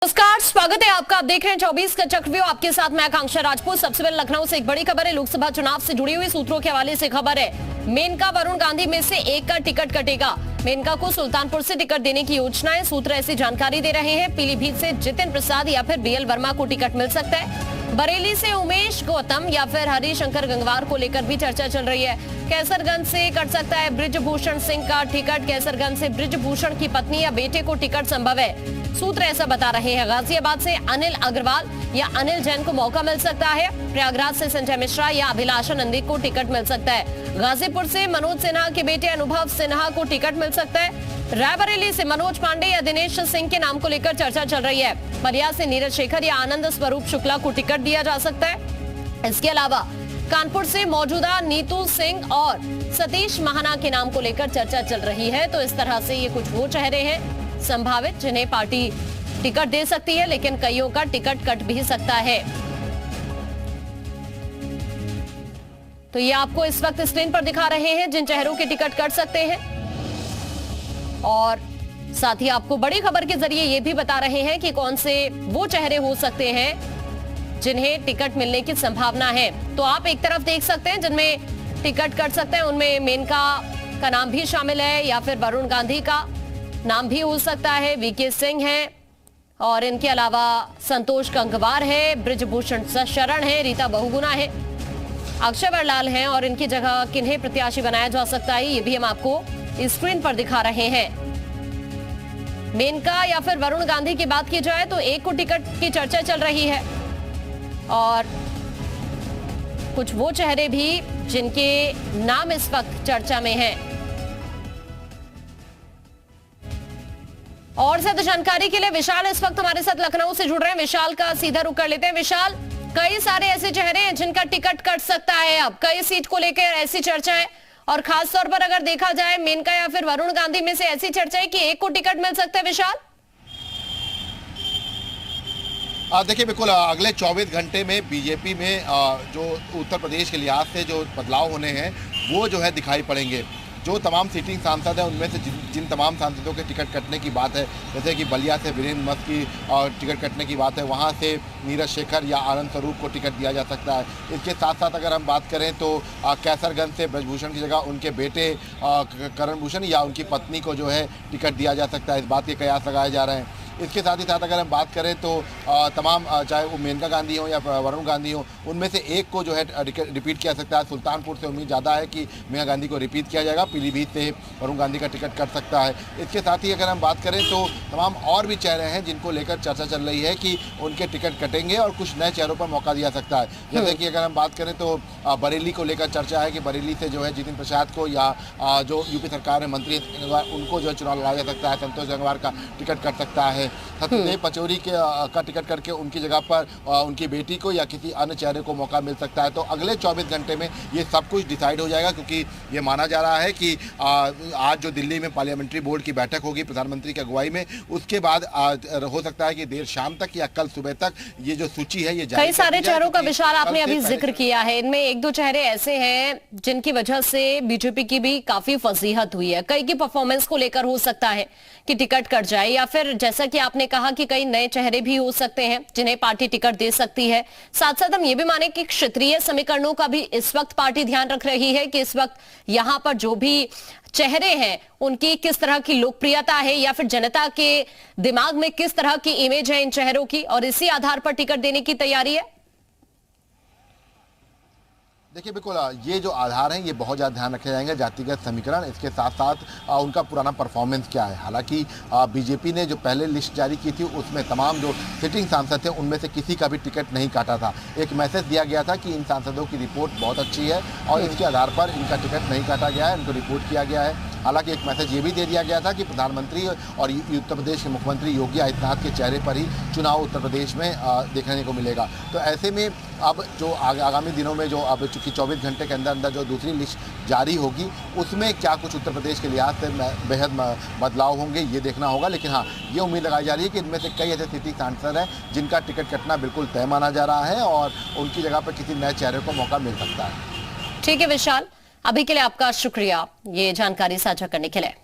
नमस्कार, स्वागत है आपका। आप देख रहे हैं 24 का चक्रव्यूह। आपके साथ मैं आकांक्षा राजपूत। सबसे पहले लखनऊ से एक बड़ी खबर है। लोकसभा चुनाव से जुड़ी हुई सूत्रों के हवाले से खबर है। मेनका वरुण गांधी में से एक का टिकट कटेगा। मेनका को सुल्तानपुर से टिकट देने की योजना है। सूत्र ऐसी जानकारी दे रहे हैं। पीलीभीत से जितिन प्रसाद या फिर बीएल वर्मा को टिकट मिल सकता है। बरेली से उमेश गौतम या फिर हरिशंकर गंगवार को लेकर भी चर्चा चल रही है। कैसरगंज से कट सकता है बृजभूषण सिंह का टिकट। कैसरगंज से बृजभूषण की पत्नी या बेटे को टिकट संभव है। सूत्र ऐसा बता रहे हैं। गाजियाबाद से अनिल अग्रवाल या अनिल जैन को मौका मिल सकता है। प्रयागराज से संजय मिश्रा या अभिलाषा नंदी को टिकट मिल सकता है। गाजीपुर से मनोज सिन्हा के बेटे अनुभव सिन्हा को टिकट मिल सकता है। रायबरेली से मनोज पांडे या दिनेश सिंह के नाम को लेकर चर्चा चल रही है। बलिया से नीरज शेखर या आनंद स्वरूप शुक्ला को टिकट दिया जा सकता है। इसके अलावा कानपुर से मौजूदा नीतू सिंह और सतीश महाना के नाम को लेकर चर्चा चल रही है। तो इस तरह से ये कुछ वो चेहरे हैं संभावित जिन्हें पार्टी टिकट दे सकती है, लेकिन कईयों का टिकट कट भी सकता है। तो ये आपको इस वक्त स्क्रीन पर दिखा रहे हैं जिन चेहरों के टिकट कट सकते हैं, और साथ ही आपको बड़ी खबर के जरिए ये भी बता रहे हैं कि कौन से वो चेहरे हो सकते हैं जिन्हें टिकट मिलने की संभावना है। तो आप एक तरफ देख सकते हैं जिनमें टिकट कट सकते हैं, उनमें मेनका का नाम भी शामिल है या फिर वरुण गांधी का नाम भी हो सकता है। वीके सिंह है और इनके अलावा संतोष गंगवार है, बृजभूषण शरण है, रीता बहुगुणा है, अक्षय वरलाल हैं, और इनकी जगह किन्हें प्रत्याशी बनाया जा सकता है ये भी हम आपको स्क्रीन पर दिखा रहे हैं। मेनका या फिर वरुण गांधी की बात की जाए तो एक को टिकट की चर्चा चल रही है, और कुछ वो चेहरे भी जिनके नाम इस वक्त चर्चा में हैं। और ज्यादा जानकारी के लिए विशाल इस वक्त हमारे साथ लखनऊ से जुड़ रहे हैं। विशाल का सीधा रुख कर लेते हैं। विशाल, कई सारे ऐसे चेहरे हैं जिनका टिकट कट सकता है। अब कई सीट को लेकर ऐसी चर्चा है, और खास तौर पर अगर देखा जाए मेनका या फिर वरुण गांधी में से ऐसी चर्चा है कि एक को टिकट मिल सकता है। विशाल, देखिए, बिल्कुल अगले 24 घंटे में बीजेपी में जो उत्तर प्रदेश के लिहाज से जो बदलाव होने हैं वो जो है दिखाई पड़ेंगे। जो तमाम सीटिंग सांसद हैं उनमें से जिन तमाम सांसदों के टिकट कटने की बात है, जैसे कि बलिया से वीरेंद्र मस्त की टिकट कटने की बात है, वहाँ से नीरज शेखर या आनंद स्वरूप को टिकट दिया जा सकता है। इसके साथ साथ अगर हम बात करें तो कैसरगंज से बृजभूषण की जगह उनके बेटे करण भूषण या उनकी पत्नी को जो है टिकट दिया जा सकता है। इस बात के कयास लगाए जा रहे हैं। इसके साथ ही साथ अगर हम बात करें तो तमाम चाहे वो मेनका गांधी हो या वरुण गांधी हो, उनमें से एक को जो है रिपीट किया सकता है। सुल्तानपुर से उम्मीद ज़्यादा है कि मेनका गांधी को रिपीट किया जाएगा। पीलीभीत से वरुण गांधी का टिकट कट सकता है। इसके साथ ही अगर हम बात करें तो तमाम और भी चेहरे हैं जिनको लेकर चर्चा चल रही है कि उनके टिकट कटेंगे और कुछ नए चेहरों पर मौका दिया सकता है। जैसे कि अगर हम बात करें तो बरेली को लेकर चर्चा है कि बरेली से जो है जितिन प्रसाद को या जो यूपी सरकार में मंत्री उनको जो है चुनाव लड़ा जा सकता है। संतोष गंगवार का टिकट कट सकता है। सत्यदेव पचौरी का टिकट करके उनकी जगह पर उनकी बेटी को या किसी अन्य चेहरे को मौका मिल सकता है। तो अगले 24 घंटे में ये सब कुछ डिसाइड हो जाएगा, क्योंकि ये माना जा रहा है कि आज जो दिल्ली में पार्लियामेंट्री बोर्ड की बैठक होगी प्रधानमंत्री की अगुवाई में, उसके बाद हो सकता है कि देर शाम तक या कल सुबह तक ये जो सूची है ये कई सारे चेहरों का विशाल आपने अभी जिक्र किया है। इनमें एक दो चेहरे ऐसे हैं जिनकी वजह से बीजेपी की भी काफी फजीहत हुई है। कई की परफॉर्मेंस को लेकर हो सकता है कि टिकट कट जाए, या फिर जैसा कि आपने कहा कि कई नए चेहरे भी हो सकते हैं जिन्हें पार्टी टिकट दे सकती है। साथ साथ हम ये भी माने कि क्षेत्रीय समीकरणों का भी इस वक्त पार्टी ध्यान रख रही है कि इस वक्त यहां पर जो भी चेहरे हैं उनकी किस तरह की लोकप्रियता है, या फिर जनता के दिमाग में किस तरह की इमेज है इन चेहरों की, और इसी आधार पर टिकट देने की तैयारी है। देखिए, बिल्कुल ये जो आधार हैं ये बहुत ज़्यादा ध्यान रखे जाएंगे, जातिगत समीकरण, इसके साथ साथ उनका पुराना परफॉर्मेंस क्या है। हालांकि बीजेपी ने जो पहले लिस्ट जारी की थी उसमें तमाम जो सिटिंग सांसद थे उनमें से किसी का भी टिकट नहीं काटा था। एक मैसेज दिया गया था कि इन सांसदों की रिपोर्ट बहुत अच्छी है और इसके आधार पर इनका टिकट नहीं काटा गया है, इनको रिपोर्ट किया गया है। हालांकि एक मैसेज ये भी दे दिया गया था कि प्रधानमंत्री और उत्तर प्रदेश के मुख्यमंत्री योगी आदित्यनाथ के चेहरे पर ही चुनाव उत्तर प्रदेश में देखने को मिलेगा। तो ऐसे में अब जो आगामी दिनों में जो अब चूँकि 24 घंटे के अंदर अंदर जो दूसरी लिस्ट जारी होगी उसमें क्या कुछ उत्तर प्रदेश के लिहाज से बेहद बदलाव होंगे ये देखना होगा। लेकिन हाँ, ये उम्मीद लगाई जा रही है कि इनमें से कई ऐसे सिटिंग सांसद हैं जिनका टिकट कटना बिल्कुल तय माना जा रहा है और उनकी जगह पर किसी नए चेहरे को मौका मिल सकता है। ठीक है विशाल, अभी के लिए आपका शुक्रिया ये जानकारी साझा करने के लिए।